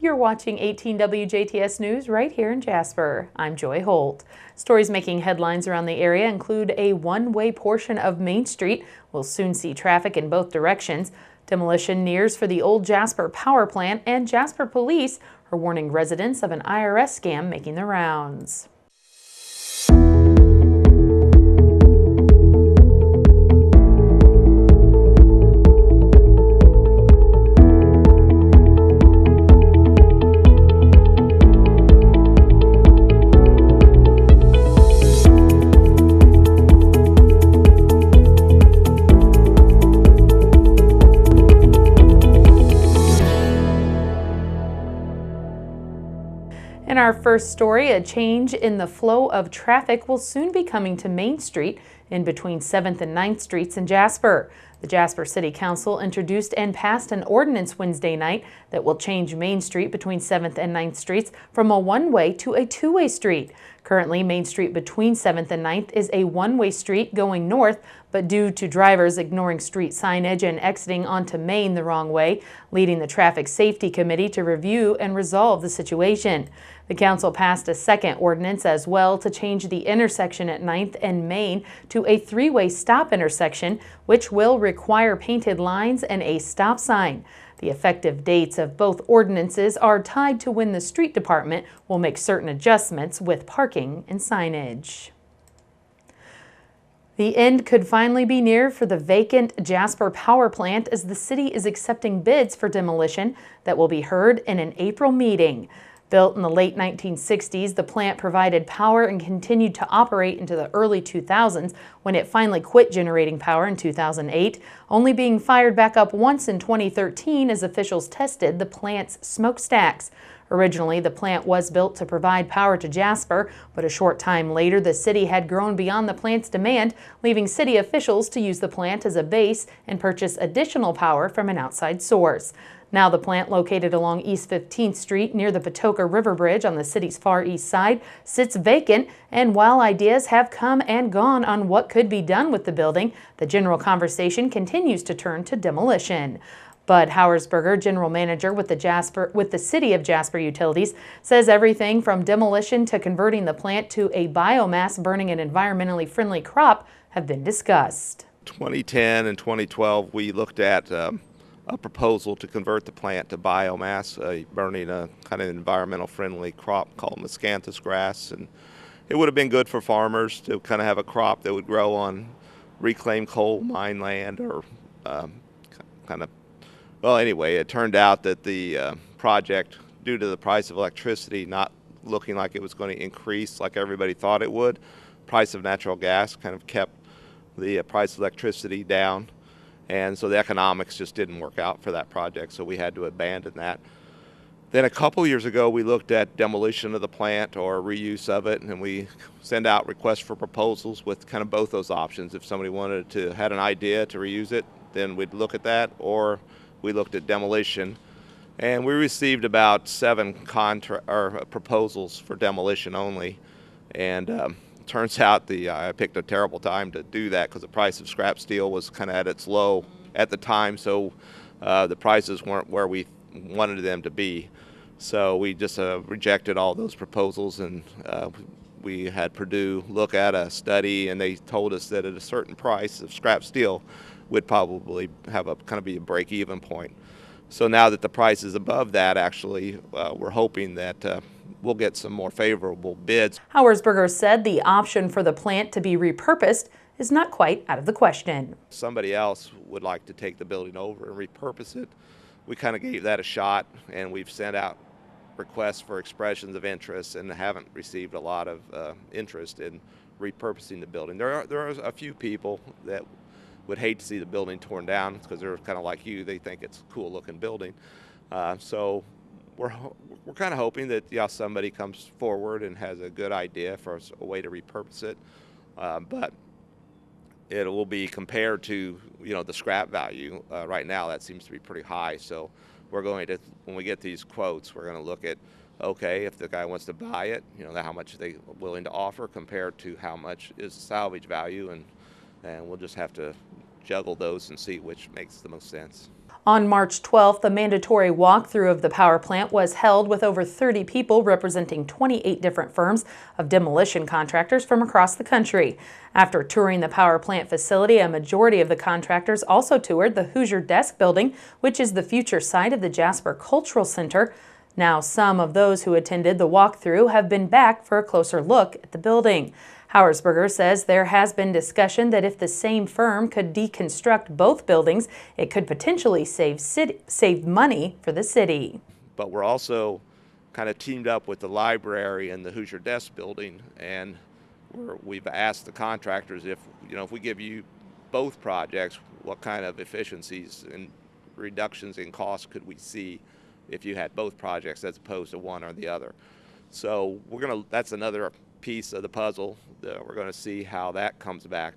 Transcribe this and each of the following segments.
You're watching 18 WJTS News right here in Jasper. I'm Joy Holt. Stories making headlines around the area include a one-way portion of Main Street will soon see traffic in both directions. Demolition nears for the old Jasper power plant, and Jasper police are warning residents of an IRS scam making the rounds. In our first story, a change in the flow of traffic will soon be coming to Main Street in between 7th and 9th Streets in Jasper. The Jasper City Council introduced and passed an ordinance Wednesday night that will change Main Street between 7th and 9th Streets from a one-way to a two-way street. Currently, Main Street between 7th and 9th is a one-way street going north, but due to drivers ignoring street signage and exiting onto Main the wrong way, leading the Traffic Safety Committee to review and resolve the situation. The council passed a second ordinance as well to change the intersection at 9th and Main to a three-way stop intersection, which will require painted lines and a stop sign. The effective dates of both ordinances are tied to when the street department will make certain adjustments with parking and signage. The end could finally be near for the vacant Jasper power plant as the city is accepting bids for demolition that will be heard in an April meeting. Built in the late 1960s, the plant provided power and continued to operate into the early 2000s when it finally quit generating power in 2008, only being fired back up once in 2013 as officials tested the plant's smokestacks. Originally, the plant was built to provide power to Jasper, but a short time later, the city had grown beyond the plant's demand, leaving city officials to use the plant as a base and purchase additional power from an outside source. Now the plant, located along East 15th Street near the Patoka River Bridge on the city's far east side, sits vacant, and while ideas have come and gone on what could be done with the building, the general conversation continues to turn to demolition. Bud Hauersberger, general manager with the City of Jasper Utilities, says everything from demolition to converting the plant to a biomass burning an environmentally friendly crop have been discussed. 2010 and 2012, we looked at a proposal to convert the plant to biomass, burning a kind of environmental friendly crop called miscanthus grass, and it would have been good for farmers to kind of have a crop that would grow on reclaimed coal mine land or well, anyway, it turned out that the project, due to the price of electricity not looking like it was going to increase like everybody thought it would, price of natural gas kind of kept the price of electricity down. And so the economics just didn't work out for that project, so we had to abandon that. Then a couple years ago, we looked at demolition of the plant or reuse of it, and we send out requests for proposals with kind of both those options. If somebody had an idea to reuse it, then we'd look at that, or we looked at demolition. And we received about 7 proposals for demolition only. And turns out I picked a terrible time to do that because the price of scrap steel was kind of at its low at the time, so the prices weren't where we wanted them to be. So we just rejected all those proposals, and we had Purdue look at a study, and they told us that at a certain price of scrap steel would probably have be a break-even point. So now that the price is above that, actually, we're hoping that we'll get some more favorable bids. Hauersberger said the option for the plant to be repurposed is not quite out of the question. Somebody else would like to take the building over and repurpose it. We kind of gave that a shot, and we've sent out requests for expressions of interest and haven't received a lot of interest in repurposing the building. There are a few people that would hate to see the building torn down because they're kind of like you. They think it's a cool looking building. So we're kind of hoping that somebody comes forward and has a good idea for a way to repurpose it. But it will be compared to the scrap value. Right now that seems to be pretty high. So we're going to, when we get these quotes, we're going to look at, okay, if the guy wants to buy it, how much are they willing to offer compared to how much is salvage value, and we'll just have to juggle those and see which makes the most sense. On March 12th, a mandatory walkthrough of the power plant was held with over 30 people representing 28 different firms of demolition contractors from across the country. After touring the power plant facility, a majority of the contractors also toured the Hoosier Desk building, which is the future site of the Jasper Cultural Center. Now, some of those who attended the walkthrough have been back for a closer look at the building. Hauersberger says there has been discussion that if the same firm could deconstruct both buildings, it could potentially save money for the city. But we're also kind of teamed up with the library and the Hoosier Desk building, and we've asked the contractors if we give you both projects, what kind of efficiencies and reductions in cost could we see if you had both projects as opposed to one or the other. So that's another piece of the puzzle. We're going to see how that comes back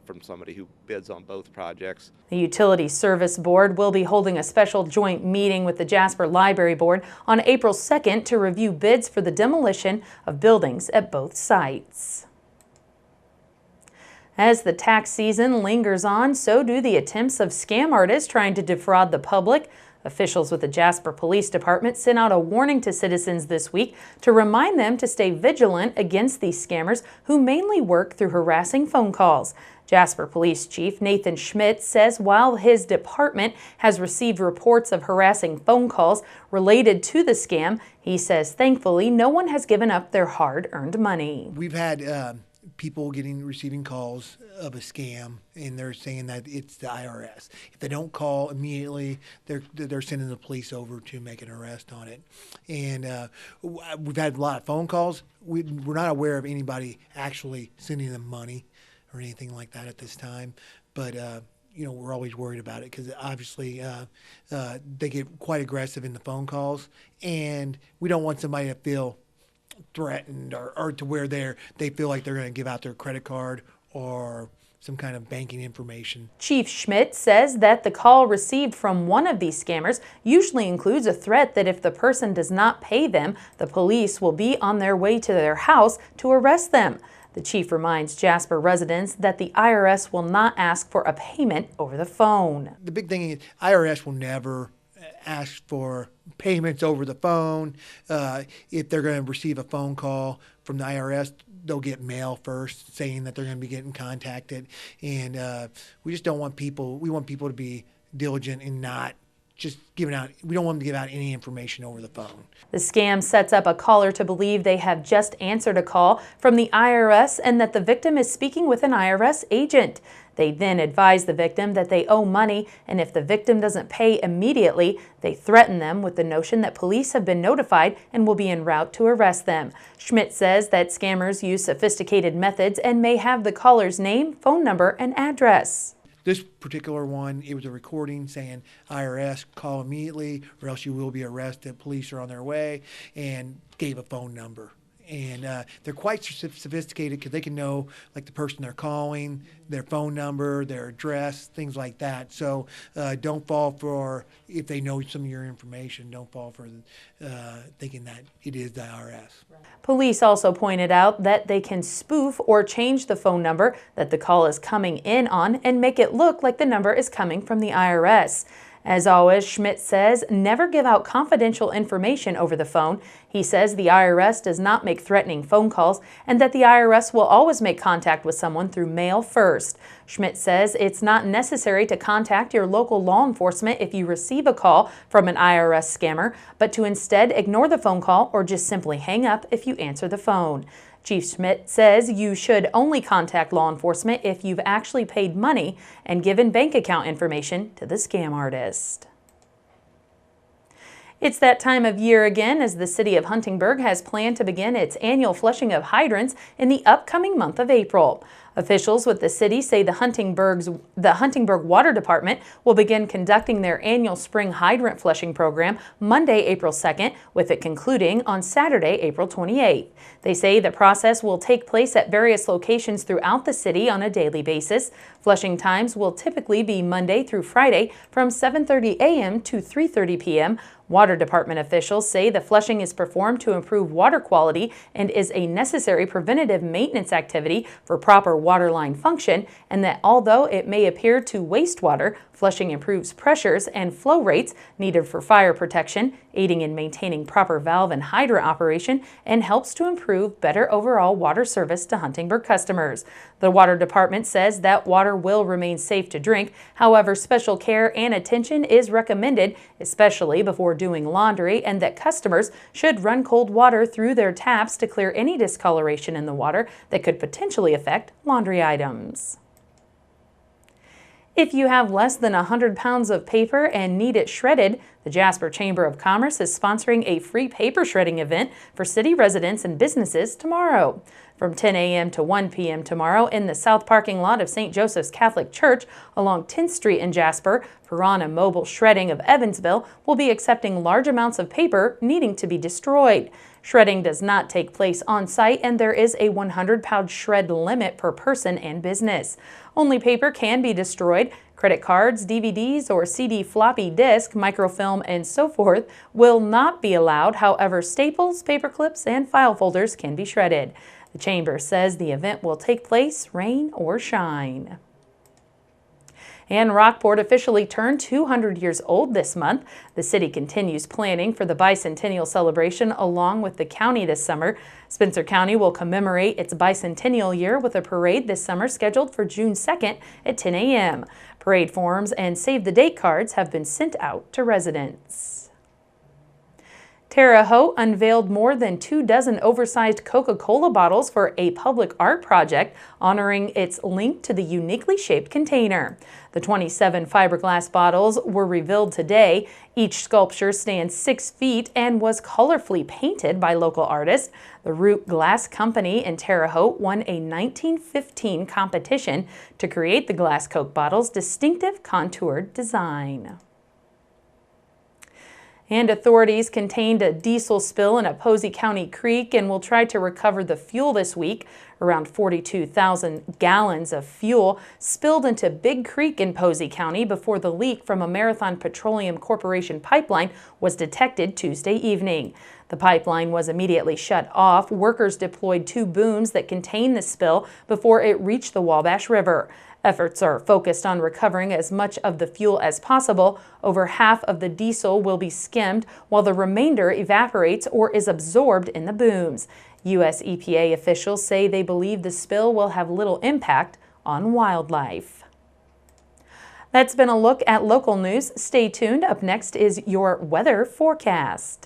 from somebody who bids on both projects. The Utility Service Board will be holding a special joint meeting with the Jasper Library Board on April 2nd to review bids for the demolition of buildings at both sites. As the tax season lingers on, so do the attempts of scam artists trying to defraud the public. Officials with the Jasper Police Department sent out a warning to citizens this week to remind them to stay vigilant against these scammers who mainly work through harassing phone calls. Jasper Police Chief Nathan Schmidt says while his department has received reports of harassing phone calls related to the scam, he says thankfully no one has given up their hard-earned money. We've had people receiving calls of a scam, and they're saying that it's the IRS. If they don't call immediately, they're sending the police over to make an arrest on it. And we've had a lot of phone calls. We're not aware of anybody actually sending them money or anything like that at this time, but we're always worried about it because obviously they get quite aggressive in the phone calls, and we don't want somebody to feel threatened or to where they feel like they're going to give out their credit card or some kind of banking information. Chief Schmidt says that the call received from one of these scammers usually includes a threat that if the person does not pay them, the police will be on their way to their house to arrest them. The chief reminds Jasper residents that the IRS will not ask for a payment over the phone. The big thing is IRS will never ask for payments over the phone. If they're going to receive a phone call from the IRS, they'll get mail first saying that they're going to be getting contacted. And we just don't want we want people to be diligent and not just giving out, we don't want them to give out any information over the phone. The scam sets up a caller to believe they have just answered a call from the IRS and that the victim is speaking with an IRS agent. They then advise the victim that they owe money, and if the victim doesn't pay immediately, they threaten them with the notion that police have been notified and will be en route to arrest them. Schmidt says that scammers use sophisticated methods and may have the caller's name, phone number, and address. This particular one, it was a recording saying, IRS, call immediately or else you will be arrested. Police are on their way, and gave a phone number. And they're quite sophisticated because they can know like the person they're calling, their phone number, their address, things like that. So don't fall for, if they know some of your information, don't fall for thinking that it is the IRS. Police also pointed out that they can spoof or change the phone number that the call is coming in on and make it look like the number is coming from the IRS. As always, Schmidt says never give out confidential information over the phone. He says the IRS does not make threatening phone calls and that the IRS will always make contact with someone through mail first. Schmidt says it's not necessary to contact your local law enforcement if you receive a call from an IRS scammer, but to instead ignore the phone call or just simply hang up if you answer the phone. Chief Schmidt says you should only contact law enforcement if you've actually paid money and given bank account information to the scam artist. It's that time of year again as the city of Huntingburg has planned to begin its annual flushing of hydrants in the upcoming month of April. Officials with the city say the Huntingburg Water Department will begin conducting their annual spring hydrant flushing program Monday, April 2nd, with it concluding on Saturday, April 28th. They say the process will take place at various locations throughout the city on a daily basis. Flushing times will typically be Monday through Friday from 7:30 a.m. to 3:30 p.m. Water Department officials say the flushing is performed to improve water quality and is a necessary preventative maintenance activity for proper water line function, and that although it may appear to wastewater, flushing improves pressures and flow rates needed for fire protection, aiding in maintaining proper valve and hydrant operation, and helps to improve better overall water service to Huntingburg customers. The Water Department says that water will remain safe to drink. However, special care and attention is recommended, especially before doing laundry, and that customers should run cold water through their taps to clear any discoloration in the water that could potentially affect laundry items. If you have less than 100 pounds of paper and need it shredded, the Jasper Chamber of Commerce is sponsoring a free paper shredding event for city residents and businesses tomorrow. From 10 a.m. to 1 p.m. tomorrow in the south parking lot of St. Joseph's Catholic Church along 10th Street in Jasper, Piranha Mobile Shredding of Evansville will be accepting large amounts of paper needing to be destroyed. Shredding does not take place on site, and there is a 100-pound shred limit per person and business. Only paper can be destroyed. Credit cards, DVDs, or CD floppy disk, microfilm, and so forth will not be allowed. However, staples, paper clips, and file folders can be shredded. The Chamber says the event will take place rain or shine. And Rockport officially turned 200 years old this month. The city continues planning for the bicentennial celebration along with the county this summer. Spencer County will commemorate its bicentennial year with a parade this summer scheduled for June 2nd at 10 a.m. Parade forms and save-the-date cards have been sent out to residents. Terre Haute unveiled more than 24 oversized CocaCola bottles for a public art project honoring its link to the uniquely shaped container. The 27 fiberglass bottles were revealed today. Each sculpture stands 6 feet and was colorfully painted by local artists. The Root Glass Company in Terre Haute won a 1915 competition to create the glass Coke bottle's distinctive contoured design. And authorities contained a diesel spill in a Posey County creek and will try to recover the fuel this week. Around 42,000 gallons of fuel spilled into Big Creek in Posey County before the leak from a Marathon Petroleum Corporation pipeline was detected Tuesday evening. The pipeline was immediately shut off. Workers deployed 2 booms that contained the spill before it reached the Wabash River. Efforts are focused on recovering as much of the fuel as possible. Over half of the diesel will be skimmed, while the remainder evaporates or is absorbed in the booms. U.S. EPA officials say they believe the spill will have little impact on wildlife. That's been a look at local news. Stay tuned. Up next is your weather forecast.